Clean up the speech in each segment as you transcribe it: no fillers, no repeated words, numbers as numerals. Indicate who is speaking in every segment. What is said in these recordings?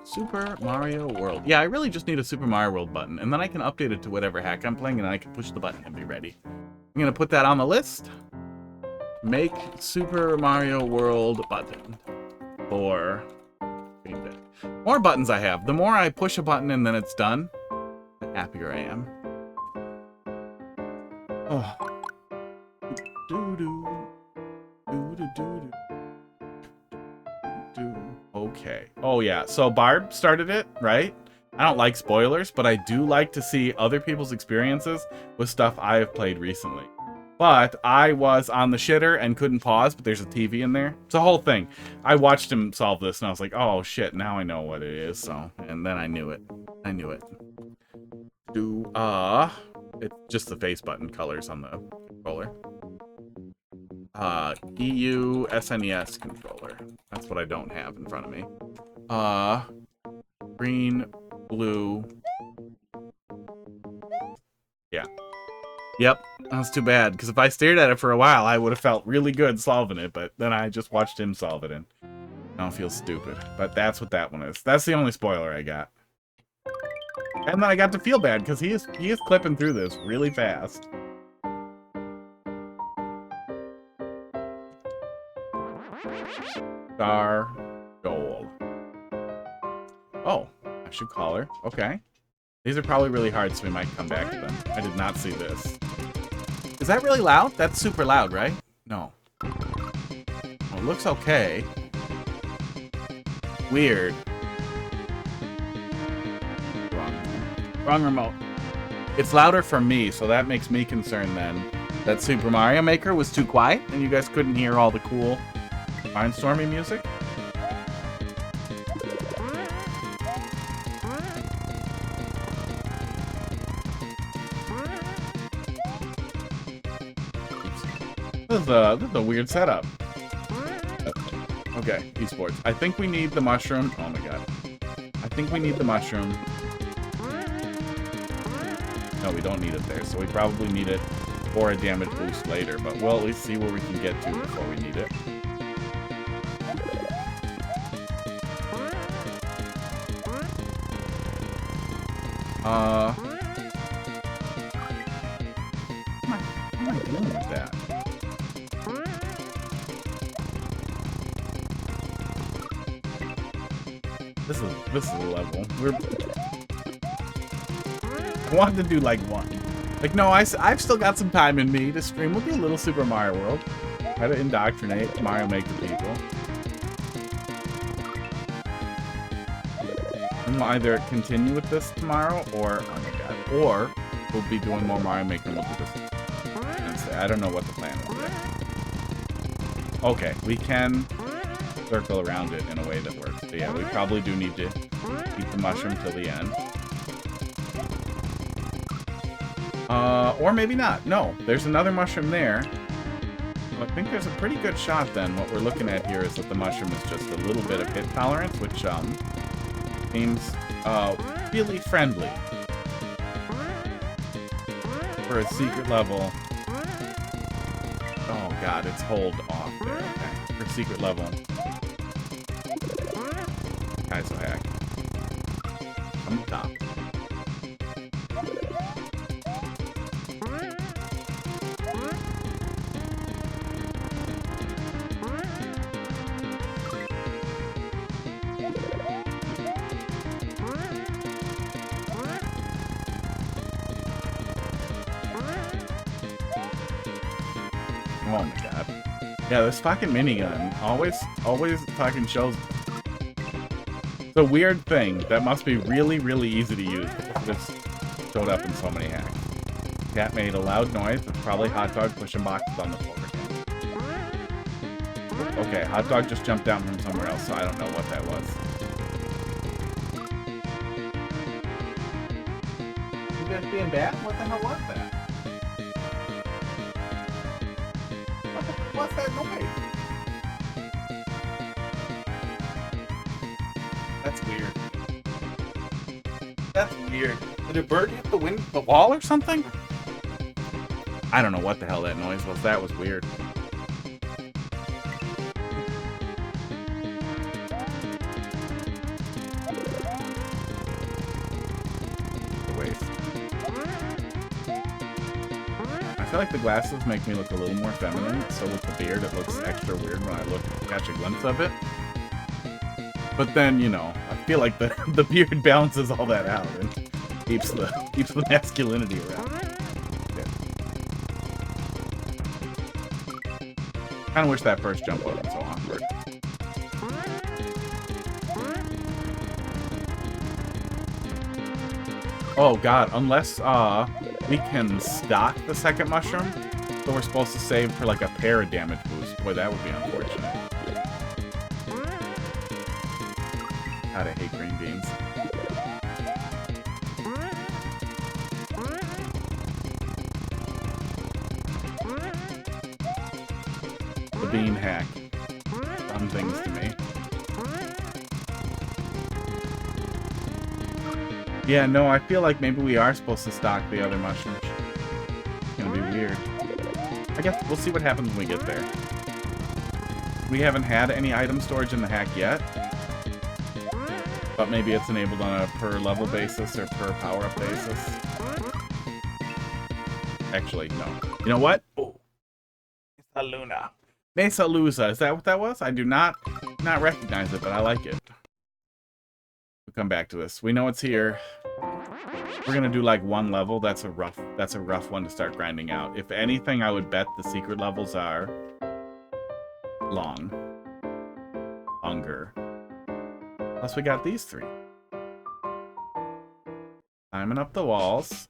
Speaker 1: Super Mario World. Yeah, I really just need a Super Mario World button, and then I can update it to whatever hack I'm playing, and I can push the button and be ready. I'm gonna put that on the list. Make Super Mario World button for more buttons I have. The more I push a button and then it's done, the happier I am. Oh. Okay. Oh yeah. So Barb started it, right? I don't like spoilers, but I do like to see other people's experiences with stuff I have played recently. But I was on the shitter and couldn't pause, but there's a TV in there. It's a whole thing. I watched him solve this and I was like, oh shit, now I know what it is. So, and then I knew it. I knew it. It's just the face button colors on the controller. EU SNES controller. That's what I don't have in front of me. Green, blue. Yeah. Yep, that's too bad, because if I stared at it for a while, I would have felt really good solving it, but then I just watched him solve it, and I don't feel stupid. But that's what that one is. That's the only spoiler I got. And then I got to feel bad, because he is clipping through this really fast. Star Gold. Oh, I should call her. Okay. These are probably really hard, so we might come back to them. I did not see this. Is that really loud? That's super loud, right? No. Oh, it looks okay. Weird. Wrong remote. It's louder for me, so that makes me concerned then that Super Mario Maker was too quiet and you guys couldn't hear all the cool Mindstormy music. This is a weird setup. Okay, esports. I think we need the mushroom. Oh my god. I think we need the mushroom. No, we don't need it there, so we probably need it for a damage boost later, but we'll at least see where we can get to before we need it. What am I doing with that? This is a level. I wanted to do like one. Like, no, I've still got some time in me to stream. We'll do a little Super Mario World. Try to indoctrinate Mario Maker people. And we'll either continue with this tomorrow, or, oh my god, or we'll be doing more Mario Maker and we'll do this. I don't know what the plan is yet. Okay, we can circle around it in a way that works. But yeah, we probably do need to keep the mushroom till the end. Or maybe not. No, there's another mushroom there. So I think there's a pretty good shot then. What we're looking at here is that the mushroom is just a little bit of hit tolerance, which seems really friendly for a secret level. Oh god, it's hold off there. Okay, for secret level. Guys, so hack. On the top. Oh my god. Yeah, this fucking minigun always fucking shows. It's a weird thing that must be really, really easy to use. This showed up in so many hacks. Cat made a loud noise. It's probably Hot Dog pushing boxes on the floor. Okay, Hot Dog just jumped down from somewhere else, so I don't know what that was. You guys being bad? What the hell was that? What's that noise? That's weird. That's weird. Did a bird hit the wall or something? I don't know what the hell that noise was. That was weird. feel like the glasses make me look a little more feminine, so with the beard it looks extra weird when I catch a glimpse of it. But then, you know, I feel like the beard balances all that out and keeps the masculinity around. Yeah. Kinda wish that first jump wasn't so awkward. Oh god, unless we can stock the second mushroom, so we're supposed to save for like a para damage boost. Boy, that would be unfortunate. God, I hate green beans. The bean hack. Fun things to me. Yeah, no, I feel like maybe we are supposed to stock the other mushrooms. It's gonna be weird. I guess we'll see what happens when we get there. We haven't had any item storage in the hack yet. But maybe it's enabled on a per level basis or per power-up basis. Actually, no. You know what? Oh, Mesa Luna. Mesa Lusa. Is that what that was? I do not recognize it, but I like it. We'll come back to this. We know it's here. We're gonna do like one level. That's a rough one to start grinding out. If anything, I would bet the secret levels are longer. Plus we got these three. Climbing up the walls.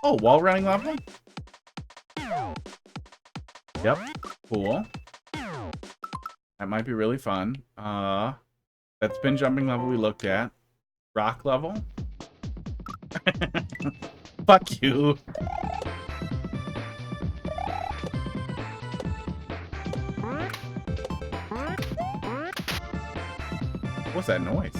Speaker 1: Oh, wall running level? Yep, cool. That might be really fun. That spin jumping level we looked at. Rock level. Fuck you. What's that noise?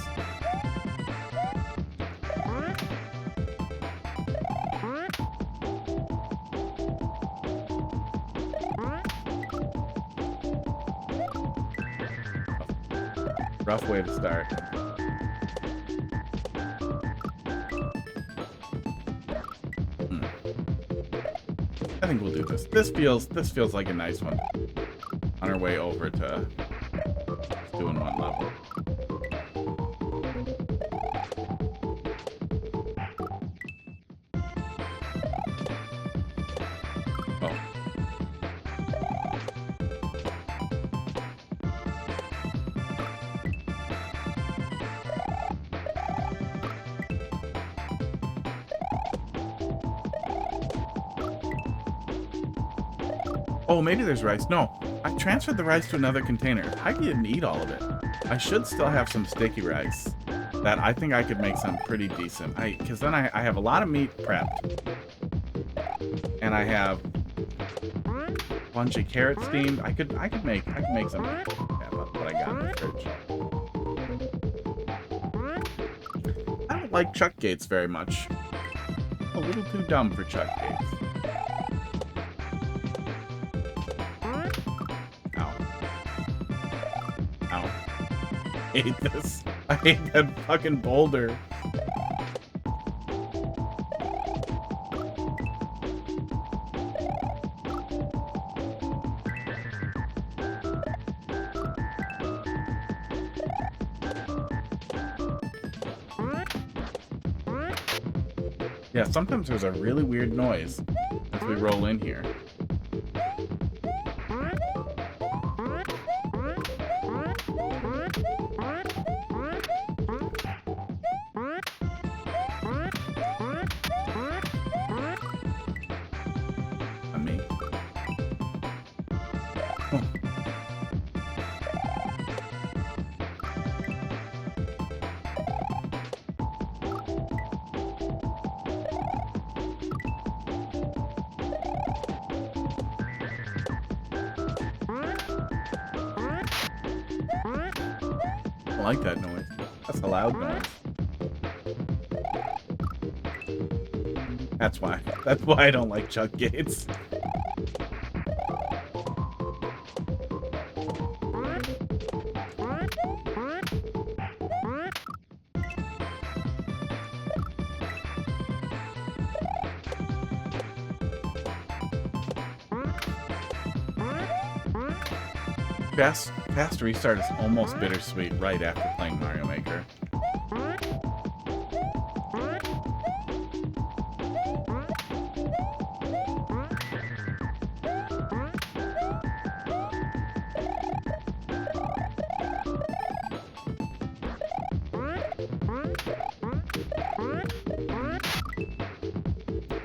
Speaker 1: Rough way to start. I think we'll do this. This feels like a nice one. On our way over to doing one level. Oh, maybe there's rice. No, I transferred the rice to another container. I didn't eat all of it. I should still have some sticky rice that I think I could make some pretty decent. Because then I have a lot of meat prepped. And I have a bunch of carrots steamed. I could make some what I got in the fridge. I don't like chuck gates very much. A little too dumb for chuck gates. I hate this. I hate that fucking boulder. Yeah, sometimes there's a really weird noise as we roll in here. I like that noise. That's a loud noise. That's why. That's why I don't like chuck gates. Fast restart is almost bittersweet right after playing Mario Maker.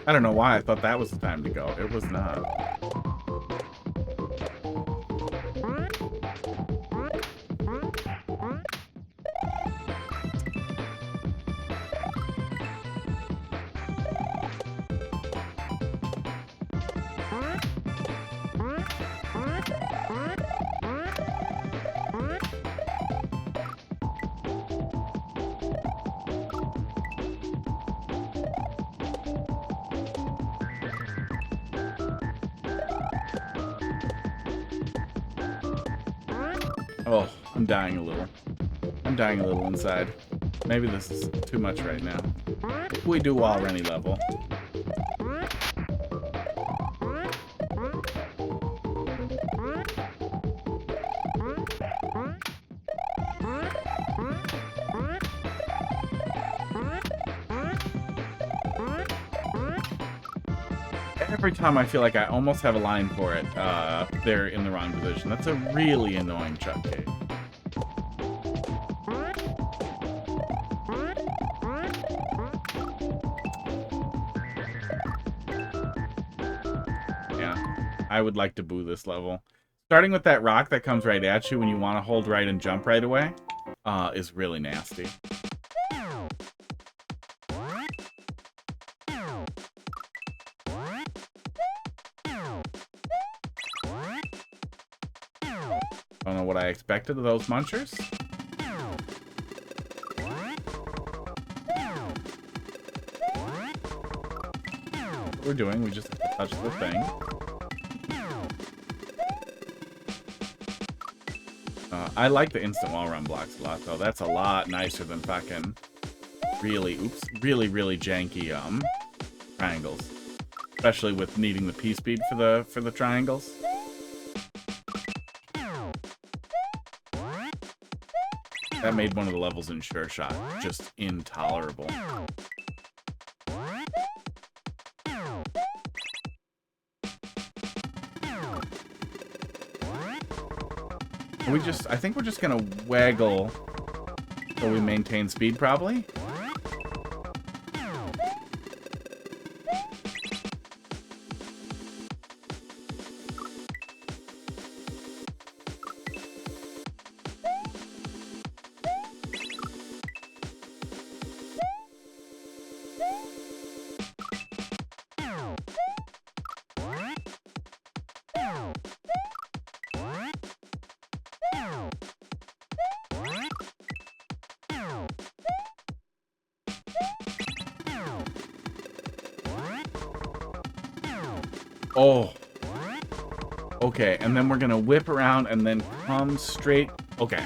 Speaker 1: I don't know why I thought that was the time to go. It was not. Oh, I'm dying a little. I'm dying a little inside. Maybe this is too much right now. We do wall any level. Every time I feel like I almost have a line for it, they're in the wrong position. That's a really annoying chuck gate. Yeah, I would like to boo this level. Starting with that rock that comes right at you when you want to hold right and jump right away is really nasty. Don't know what I expected of those munchers. What we're doing, we just have to touch the thing. I like the instant wall run blocks a lot, though. That's a lot nicer than fucking really janky triangles. Especially with needing the P speed for the triangles. That made one of the levels in Sureshot just intolerable. I think we're just gonna waggle so we maintain speed, probably. Oh. Okay, and then we're gonna whip around and then come straight. Okay.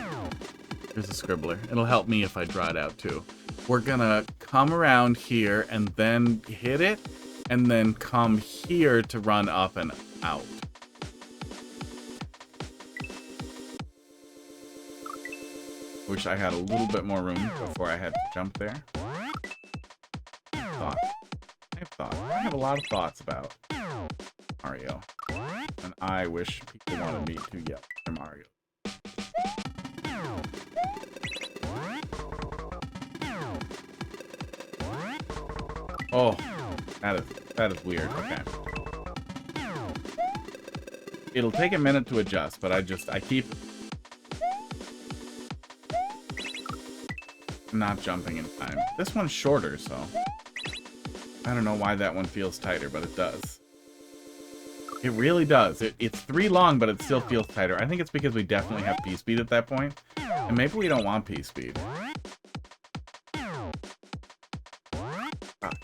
Speaker 1: Here's a scribbler. It'll help me if I draw it out too. We're gonna come around here and then hit it, and then come here to run up and out. Wish I had a little bit more room before I had to jump there. Thought. I have thoughts. I have a lot of thoughts about Mario. And I wish people wanted me to yell for Mario. Oh, that is weird. Okay. It'll take a minute to adjust, but I keep not jumping in time. This one's shorter, so I don't know why that one feels tighter, but it does. It really does. It's 3 long, but it still feels tighter. I think it's because we definitely have P-speed at that point. And maybe we don't want P-speed. Fuck.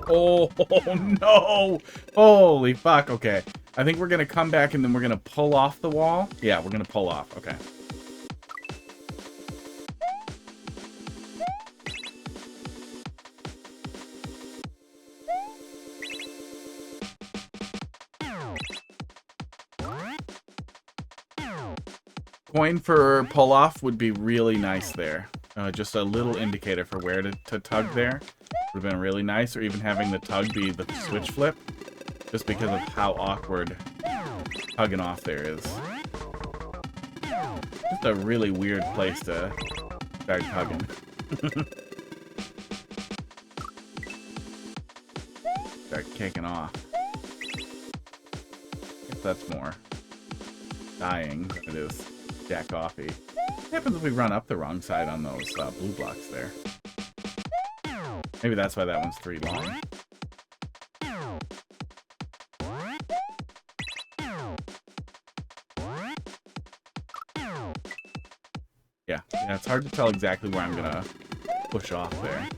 Speaker 1: Oh, no! Holy fuck, okay. I think we're gonna come back and then we're gonna pull off the wall. Yeah, we're gonna pull off. Okay. Coin for pull-off would be really nice there. Just a little indicator for where to tug there. Would have been really nice, or even having the tug be the switch flip. Just because of how awkward tugging off there is. Just a really weird place to start tugging. Start kicking off. I guess that's more dying than it is jack offy. What happens if we run up the wrong side on those blue blocks there? Maybe that's why that one's 3 long. Yeah, it's hard to tell exactly where I'm gonna push off there.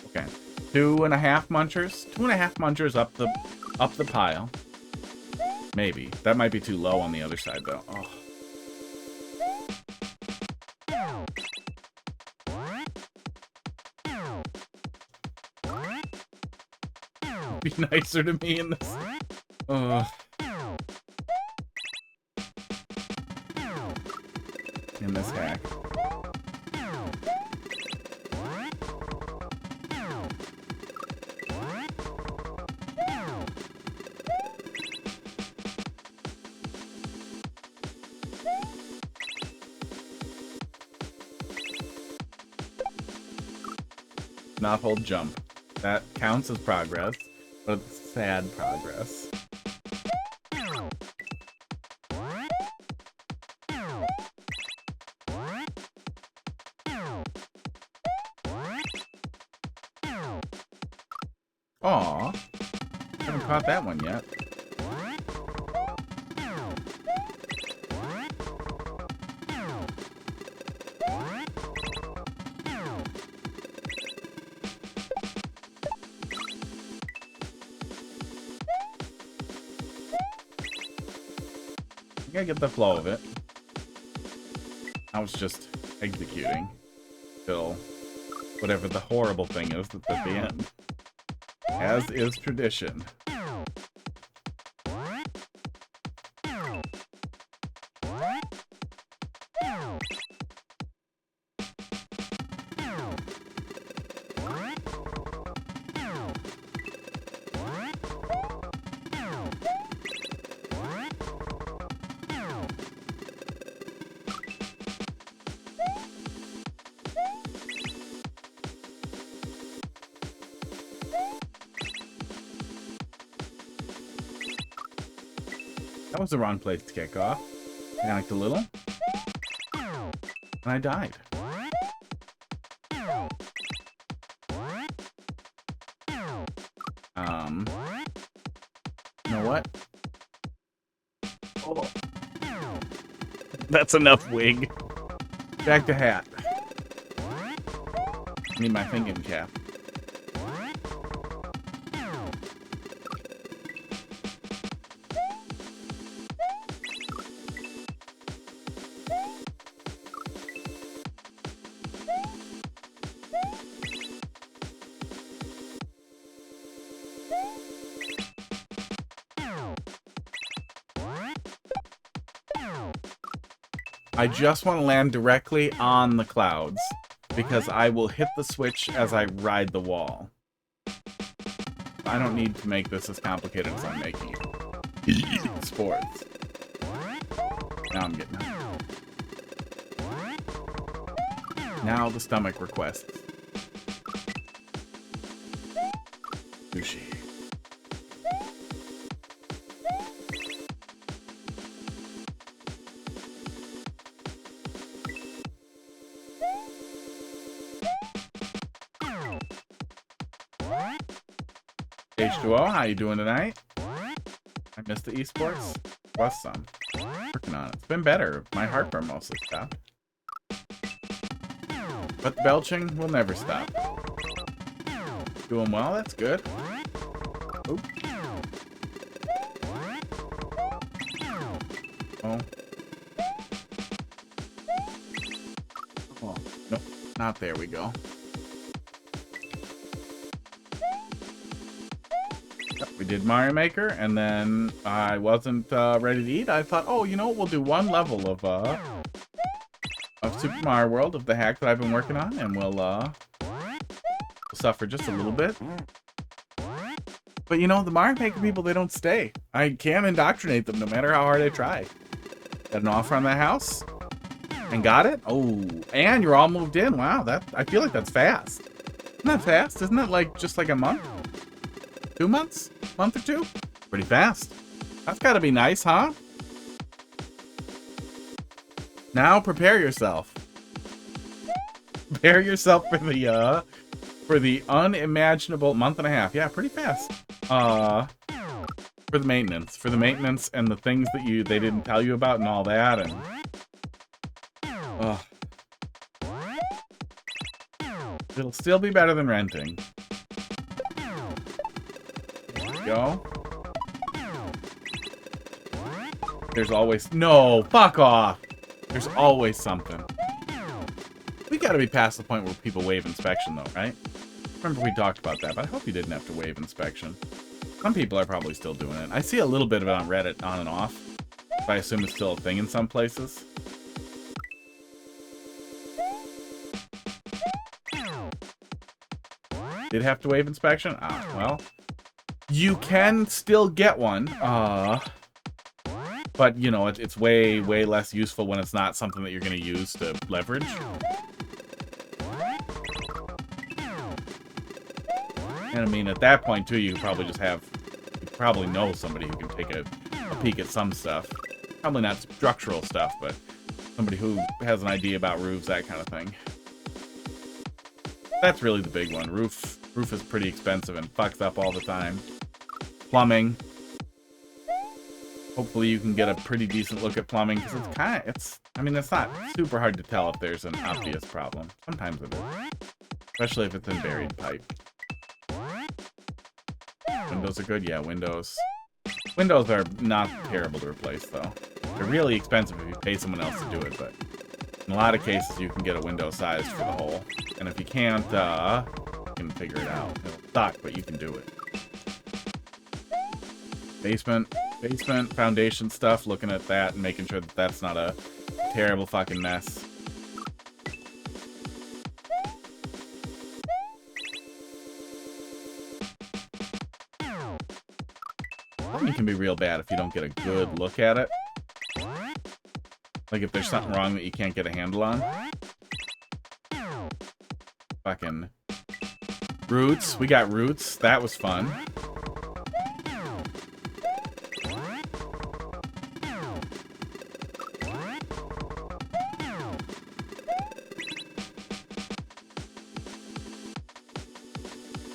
Speaker 1: Okay, 2.5 munchers. 2.5 munchers up the pile. Maybe that might be too low on the other side though. Oh. Be nicer to me in this. In this hack. Not hold jump. That counts as progress. But it's sad progress. Aw, haven't caught that one yet. I get the flow of it. I was just executing till whatever the horrible thing is that's at the end. As is tradition. That was the wrong place to kick off. Panicked a little. And I died. You know what? Oh. That's enough wig. Back to hat. Need my thinking cap. I just want to land directly on the clouds, because I will hit the switch as I ride the wall. I don't need to make this as complicated as I'm making it. Sports. Now I'm getting it. Now the stomach requests. Sushi. H2O, how you doing tonight? I missed the esports. Was some. Working on it. It's been better. My heartburn mostly stopped. But the belching will never stop. Doing well, that's good. Oop. Oh. not there we go. Yep, we did Mario Maker, and then I wasn't ready to eat. I thought, oh, you know what? We'll do one level of Super Mario World, of the hack that I've been working on, and we'll suffer just a little bit. But you know, the Mario Maker people, they don't stay. I can't indoctrinate them no matter how hard I try. Got an offer on that house? And got it? Oh, and you're all moved in. Wow, I feel like that's fast. Isn't that fast? Isn't that like just like a month? 2 months? Month or two? Pretty fast. That's gotta be nice, huh? Now prepare yourself. Prepare yourself for the unimaginable month and a half. Yeah, pretty fast. For the maintenance. For the maintenance and the things that they didn't tell you about and all that, and it'll still be better than renting. There we go. There's always... No! Fuck off! There's always something. We gotta be past the point where people waive inspection, though, right? Remember we talked about that, but I hope you didn't have to waive inspection. Some people are probably still doing it. I see a little bit of it on Reddit, on and off. But I assume it's still a thing in some places. Did have to waive inspection? Ah, well. You can still get one. But, you know, it's way, way less useful when it's not something that you're going to use to leverage. And I mean, at that point, too, you probably just have... You probably know somebody who can take a peek at some stuff. Probably not structural stuff, but somebody who has an idea about roofs, that kind of thing. That's really the big one. Roof is pretty expensive and fucks up all the time. Plumbing. Hopefully you can get a pretty decent look at plumbing, because I mean, it's not super hard to tell if there's an obvious problem. Sometimes it is. Especially if it's in buried pipe. Windows are good? Yeah, windows. Windows are not terrible to replace, though. They're really expensive if you pay someone else to do it, but in a lot of cases you can get a window size for the hole. And if you can't, you can figure it out. It'll suck, but you can do it. Basement, foundation stuff, looking at that and making sure that that's not a terrible fucking mess. Plumbing can be real bad if you don't get a good look at it. Like if there's something wrong that you can't get a handle on. Fucking roots. We got roots. That was fun.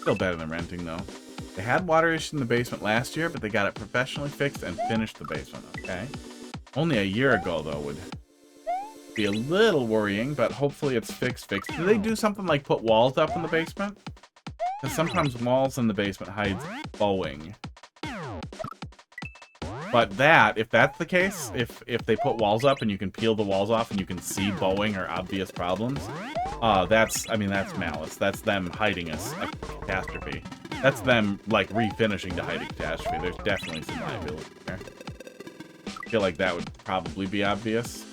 Speaker 1: Still better than renting, though. They had water issues in the basement last year, but they got it professionally fixed and finished the basement. Okay. Only a year ago, though, would be a little worrying, but hopefully it's fixed. Do they do something like put walls up in the basement? Because sometimes walls in the basement hides bowing. But if that's the case, if they put walls up and you can peel the walls off and you can see bowing or obvious problems, that's malice. That's them hiding a catastrophe. That's them, like, refinishing to hide a catastrophe. There's definitely some liability there. I feel like that would probably be obvious.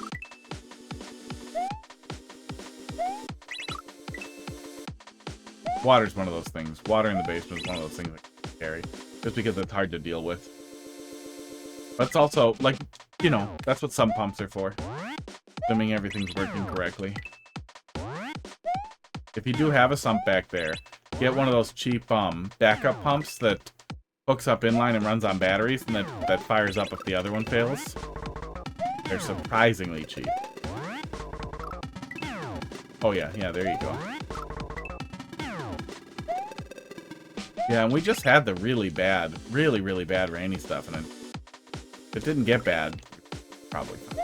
Speaker 1: Water's one of those things. Water in the basement is one of those things that can be scary. Just because it's hard to deal with. But it's also, like, you know, that's what some pumps are for. Assuming everything's working correctly. If you do have a sump back there, get one of those cheap backup pumps that hooks up inline and runs on batteries, and that fires up if the other one fails. They're surprisingly cheap. Oh yeah, there you go. Yeah, and we just had the really bad, really bad rainy stuff, and if it didn't get bad, probably fine.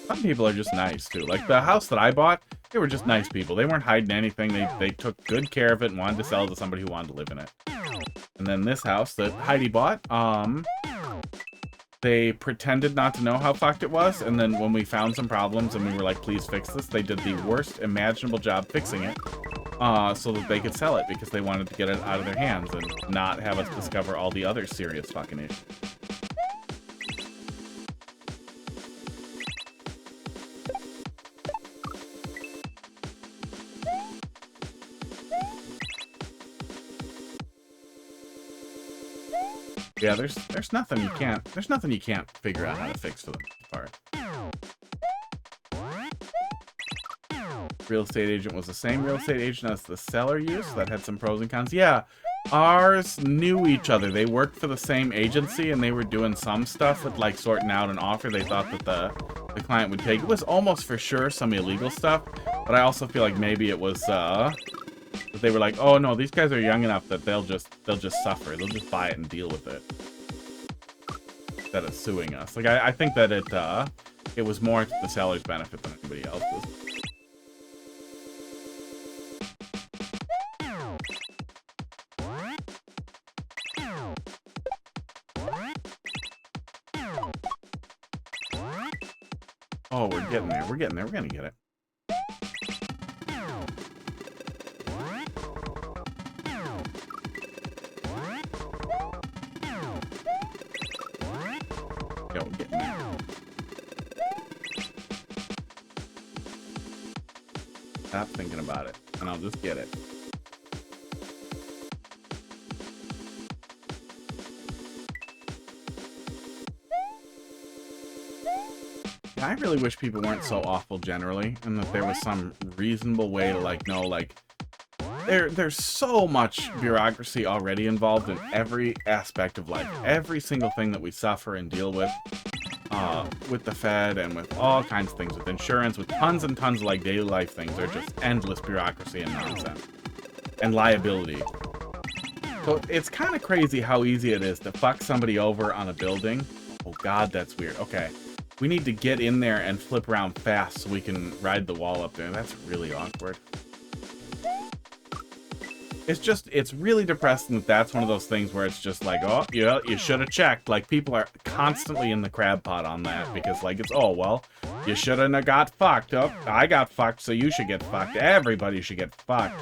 Speaker 1: Some people are just nice, too. Like, the house that I bought, they were just nice people. They weren't hiding anything. They took good care of it and wanted to sell it to somebody who wanted to live in it. And then this house that Heidi bought, they pretended not to know how fucked it was, and then when we found some problems and we were like, please fix this, they did the worst imaginable job fixing it, so that they could sell it, because they wanted to get it out of their hands and not have us discover all the other serious fucking issues. Yeah, there's nothing you can't figure out how to fix for the most part. Real estate agent was the same real estate agent as the seller used, so that had some pros and cons. Yeah, ours knew each other. They worked for the same agency, and they were doing some stuff with like sorting out an offer they thought that the client would take. It was almost for sure some illegal stuff, but I also feel like maybe it was that they were like, oh no, these guys are young enough that they'll just suffer. They'll just buy it and deal with it instead of suing us. Like I think that it was more to the seller's benefit than anybody else's. Oh, we're getting there. We're getting there. We're gonna get it. Yo, we're getting there. Stop thinking about it, and I'll just get it. I really wish people weren't so awful generally, and that there was some reasonable way to like know, like, there's so much bureaucracy already involved in every aspect of life. Every single thing that we suffer and deal with the Fed and with all kinds of things, with insurance, with tons and tons of like daily life things, are just endless bureaucracy and nonsense and liability. So it's kind of crazy how easy it is to fuck somebody over on a building. Oh God, that's weird. Okay. We need to get in there and flip around fast so we can ride the wall up there. That's really awkward. It's really depressing that that's one of those things where it's just like, oh, yeah, you should have checked. Like, people are constantly in the crab pot on that because, like, it's, oh, well, you shouldn't have got fucked. Oh, I got fucked, so you should get fucked. Everybody should get fucked.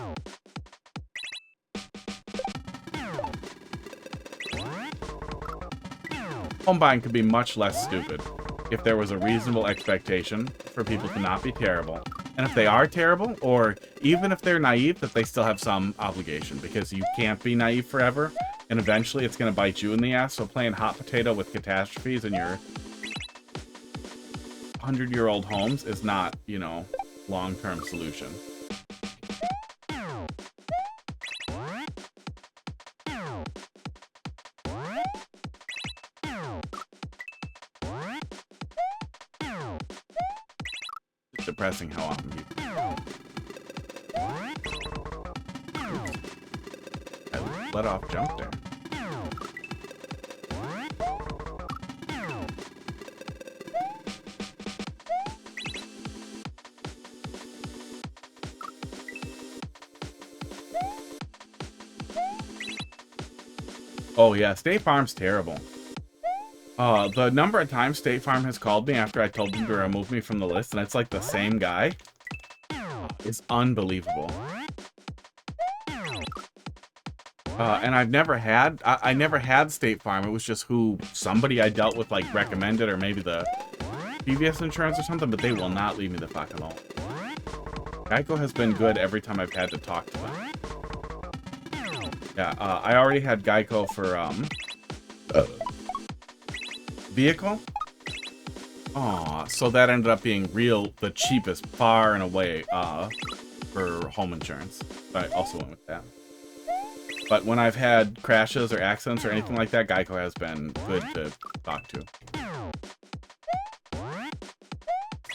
Speaker 1: Home buying could be much less stupid if there was a reasonable expectation for people to not be terrible. And if they are terrible, or even if they're naive, that they still have some obligation, because you can't be naive forever, and eventually it's going to bite you in the ass. So playing hot potato with catastrophes in your 100-year-old homes is not, you know, long-term solution. Depressing how often people... I let off jump there. Oh yeah, State Farm's terrible. The number of times State Farm has called me after I told them to remove me from the list, and it's like the same guy. It's unbelievable. And I've never had, I never had State Farm. It was just who somebody I dealt with like recommended, or maybe the previous insurance or something, but they will not leave me the fuck alone. Geico has been good every time I've had to talk to them. Yeah, I already had Geico for, vehicle. Aw, so that ended up being the cheapest far and away for home insurance. But I also went with that. But when I've had crashes or accidents or anything like that, Geico has been good to talk to.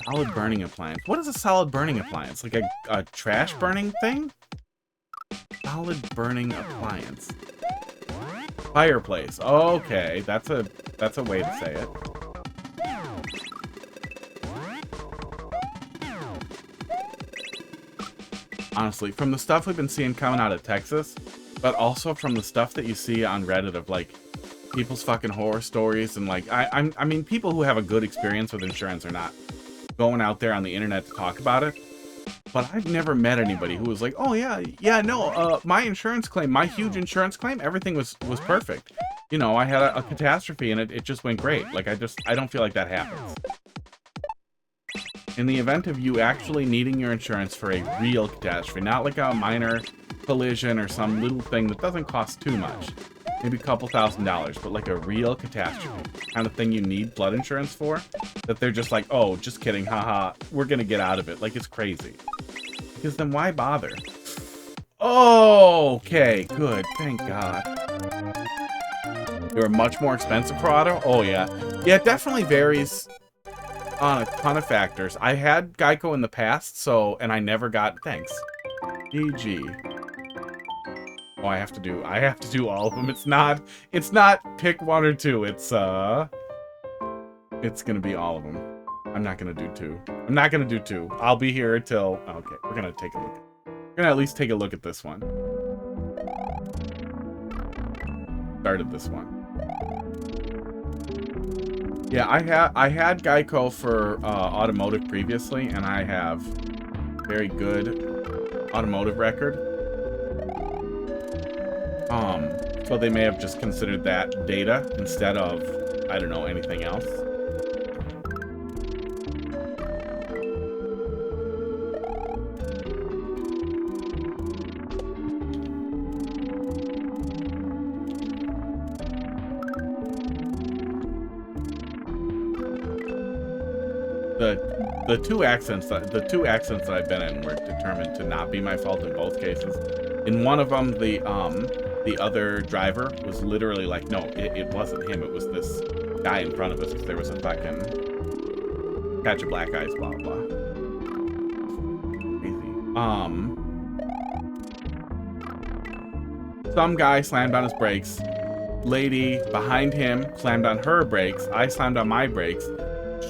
Speaker 1: Solid burning appliance. What is a solid burning appliance? Like a trash burning thing? Solid burning appliance. Fireplace. Okay, that's a way to say it. Honestly, from the stuff we've been seeing coming out of Texas, but also from the stuff that you see on Reddit of like people's fucking horror stories, and like I mean, people who have a good experience with insurance are not going out there on the internet to talk about it. But I've never met anybody who was like, oh yeah, no, my insurance claim, my huge insurance claim, everything was perfect. You know, I had a catastrophe and it just went great. Like, I don't feel like that happens. In the event of you actually needing your insurance for a real catastrophe, not like a minor collision or some little thing that doesn't cost too much, maybe a couple $1,000s, but like a real catastrophe kind of thing you need flood insurance for, that they're just like, oh, just kidding, haha, we're gonna get out of it. Like, it's crazy. Because then why bother? Oh, okay, good, thank God. They were much more expensive for auto? Oh, yeah. Yeah, it definitely varies on a ton of factors. I had Geico in the past, so, and I never got, thanks. GG. Oh, I have to do all of them. It's not pick one or two. It's gonna be all of them. I'm not gonna do two. I'm not gonna do two. I'll be here until, okay, we're gonna take a look. We're gonna at least take a look at this one. Started this one. Yeah, I had Geico for automotive previously, and I have very good automotive record. So they may have just considered that data instead of, I don't know, anything else. The two accidents that I've been in were determined to not be my fault in both cases. In one of them, the other driver was literally like, no, it wasn't him. It was this guy in front of us, because there was a fucking patch of black eyes, blah, blah. Crazy. Some guy slammed on his brakes. Lady behind him slammed on her brakes. I slammed on my brakes.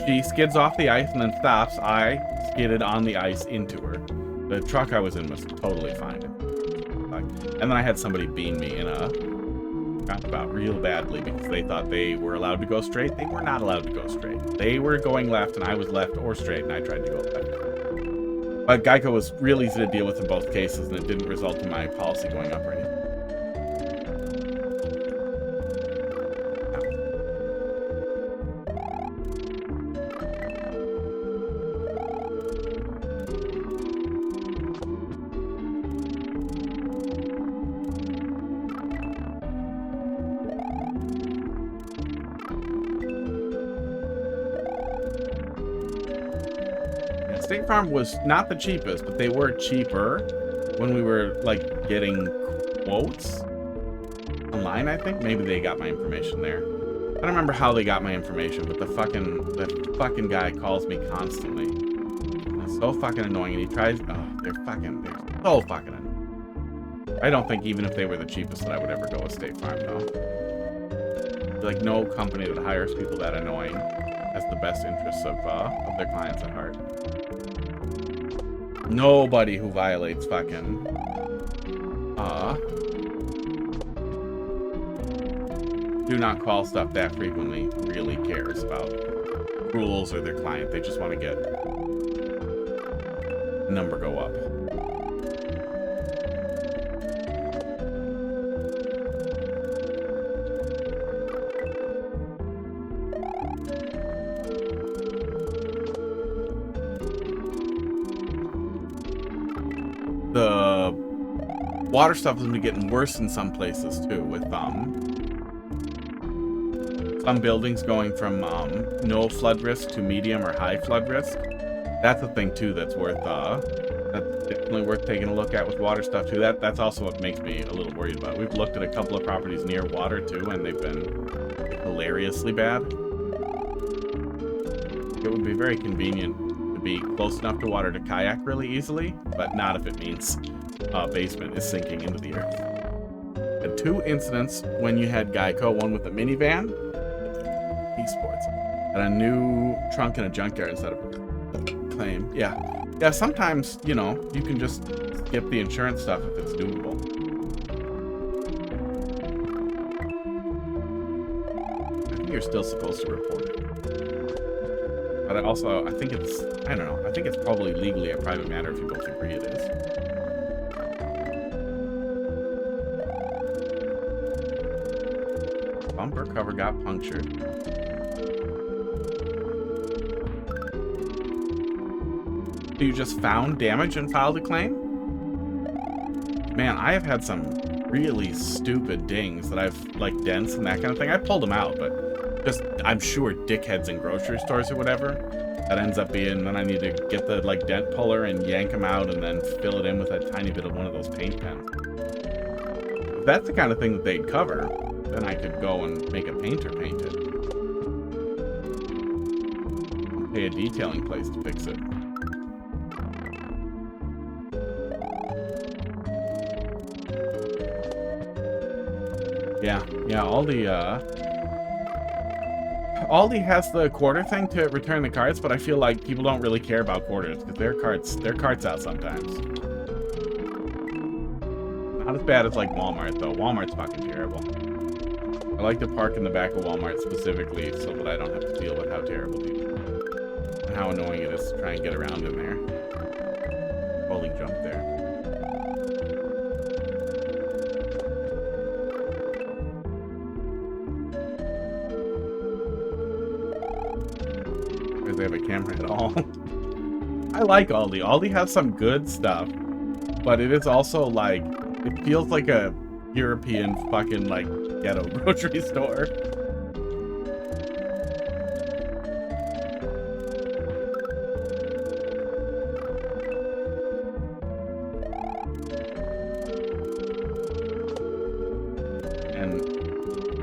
Speaker 1: She skids off the ice and then stops. I skidded on the ice into her. The truck I was in was totally fine. And then I had somebody beam me in a roundabout real badly because they thought they were allowed to go straight. They were not allowed to go straight. They were going left and I was left or straight, and I tried to go left. But Geico was real easy to deal with in both cases, and it didn't result in my policy going up or anything. State Farm was not the cheapest, but they were cheaper when we were like getting quotes online. I think maybe they got my information there. I don't remember how they got my information, but the fucking guy calls me constantly. It's so fucking annoying, and he tries. Oh, they're so fucking annoying. I don't think even if they were the cheapest that I would ever go with State Farm though. Like, no company that hires people that annoying has the best interests of their clients at heart. Nobody who violates fucking do not call stuff that frequently really cares about rules or their client. They just want to get the number go up. The water stuff is going to be getting worse in some places too, with some buildings going from no flood risk to medium or high flood risk. That's a thing too that's definitely worth taking a look at with water stuff too. That's also what makes me a little worried about it. We've looked at a couple of properties near water too, and they've been hilariously bad. It would be very convenient to be close enough to water to kayak really easily, but not if it means basement is sinking into the earth. Had two incidents when you had Geico, one with a minivan, esports, and a new trunk in a junkyard instead of claim. Yeah, sometimes, you know, you can just skip the insurance stuff if it's doable. maybe you're still supposed to report it. But I think it's, I don't know, I think it's probably legally a private matter if you both agree it is. Bumper cover got punctured. So you just found damage and filed a claim? Man, I have had some really stupid dings that I've, like, dents and that kind of thing. I pulled them out, but just, I'm sure dickheads in grocery stores or whatever. That ends up being, then I need to get the, like, dent puller and yank them out and then fill it in with a tiny bit of one of those paint pens. If that's the kind of thing that they'd cover, then I could go and make a painter paint it. Pay a detailing place to fix it. Yeah, Aldi has the quarter thing to return the carts, but I feel like people don't really care about quarters because their carts out sometimes. Not as bad as like Walmart though. Walmart's fucking terrible. I like to park in the back of Walmart specifically so that I don't have to deal with how terrible people and how annoying it is to try and get around in there. Holy jump there. They have a camera at all. I like Aldi. Aldi has some good stuff, but it is also like, it feels like a European fucking like ghetto grocery store. And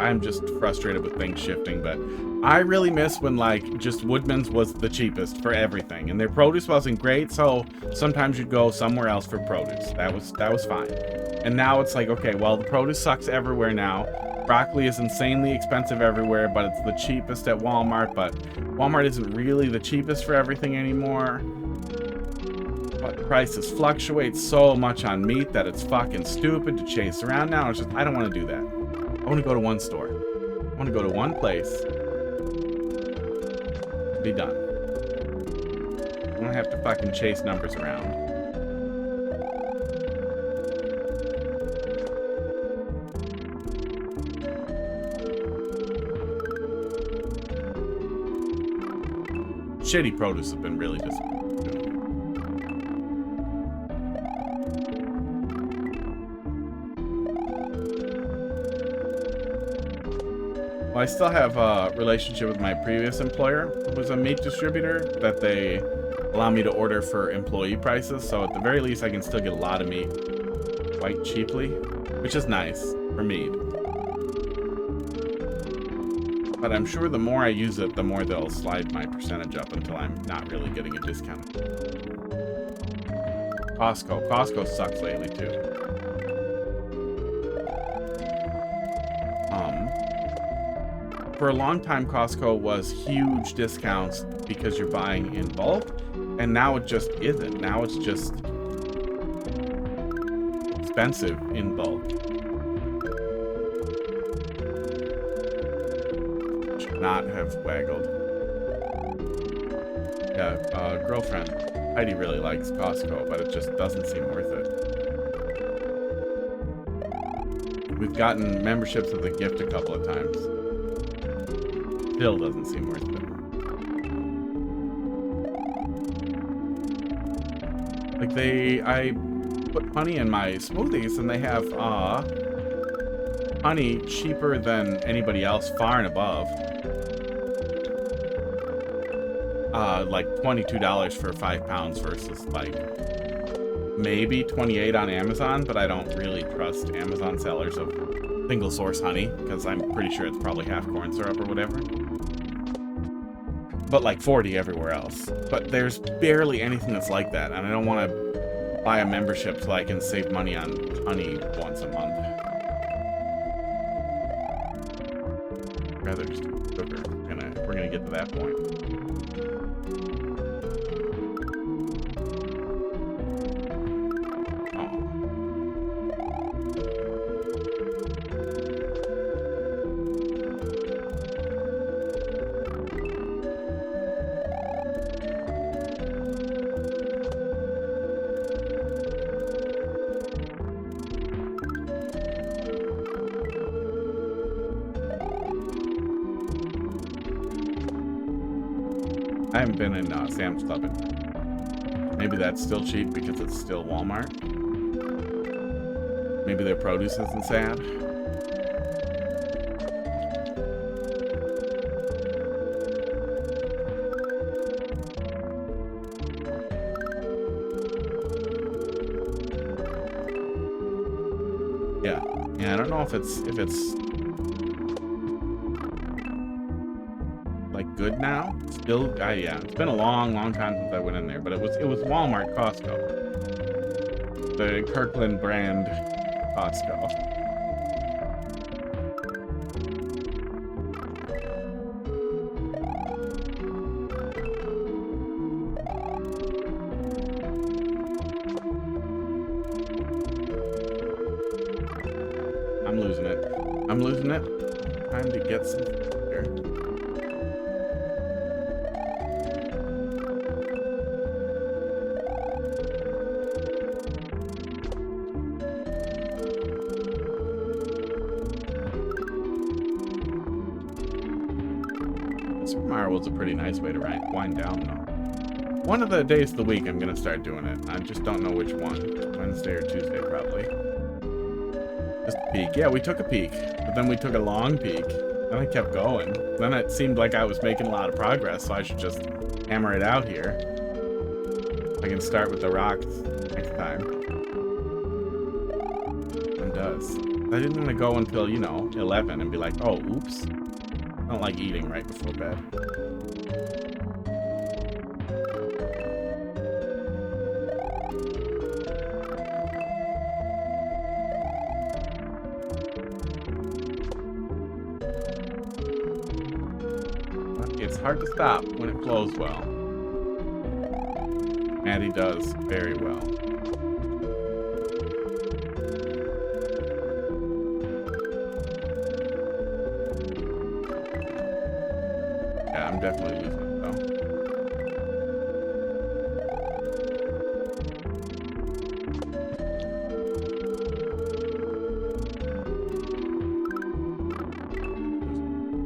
Speaker 1: I'm just frustrated with things shifting, but I really miss when, like, just Woodman's was the cheapest for everything, and their produce wasn't great, so sometimes you'd go somewhere else for produce. That was fine. And now it's like, okay, well, the produce sucks everywhere now. Broccoli is insanely expensive everywhere, but it's the cheapest at Walmart, but Walmart isn't really the cheapest for everything anymore. But prices fluctuate so much on meat that it's fucking stupid to chase around now. It's just, I don't want to do that. I want to go to one store. I want to go to one place. Be done. I don't have to fucking chase numbers around. Shitty produce has been really disappointing. Well, I still have a relationship with my previous employer, who was a meat distributor, that they allow me to order for employee prices. So at the very least, I can still get a lot of meat quite cheaply, which is nice for meat. But I'm sure the more I use it, the more they'll slide my percentage up until I'm not really getting a discount. Costco. Costco sucks lately, too. For a long time, Costco was huge discounts because you're buying in bulk, and now it just isn't. Now it's just expensive in bulk. Should not have waggled. Yeah, girlfriend. Heidi really likes Costco, but it just doesn't seem worth it. We've gotten memberships as a gift a couple of times. Still doesn't seem worth it. Like I put honey in my smoothies and they have honey cheaper than anybody else, far and above. Like $22 for 5 pounds versus like maybe $28 on Amazon, but I don't really trust Amazon sellers of single source honey because I'm pretty sure it's probably half corn syrup or whatever. But like 40 everywhere else. But there's barely anything that's like that, and I don't want to buy a membership so I can save money on honey once a month. Rather just sugar. We're gonna get to that point. I haven't been in Sam's Club. Maybe that's still cheap because it's still Walmart. Maybe their produce isn't sad. Yeah, I don't know if it's like good now. Still, yeah, it's been a long time since I went in there, but it was Walmart, Costco, the Kirkland brand Costco. I'm losing it. Time to get some here. Super Mario World's a pretty nice way to wind down, though. One of the days of the week I'm gonna start doing it. I just don't know which one. Wednesday or Tuesday, probably. Just a peek. Yeah, we took a peek, but then we took a long peek. Then I kept going. Then it seemed like I was making a lot of progress, so I should just hammer it out here. I can start with the rocks next time. It does. I didn't want to go until, 11 and be like, oh, oops. I don't like eating right before bed. It's hard to stop when it flows well. Maddy does very well. Yeah, I'm definitely losing it though.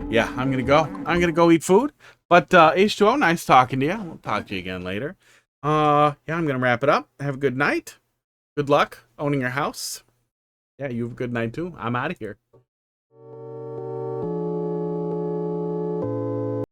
Speaker 1: Yeah, I'm gonna go eat food. But H2O, nice talking to you. We'll talk to you again later. Yeah, I'm gonna wrap it up. Have a good night. Good luck owning your house. Yeah, you have a good night too. I'm out of here.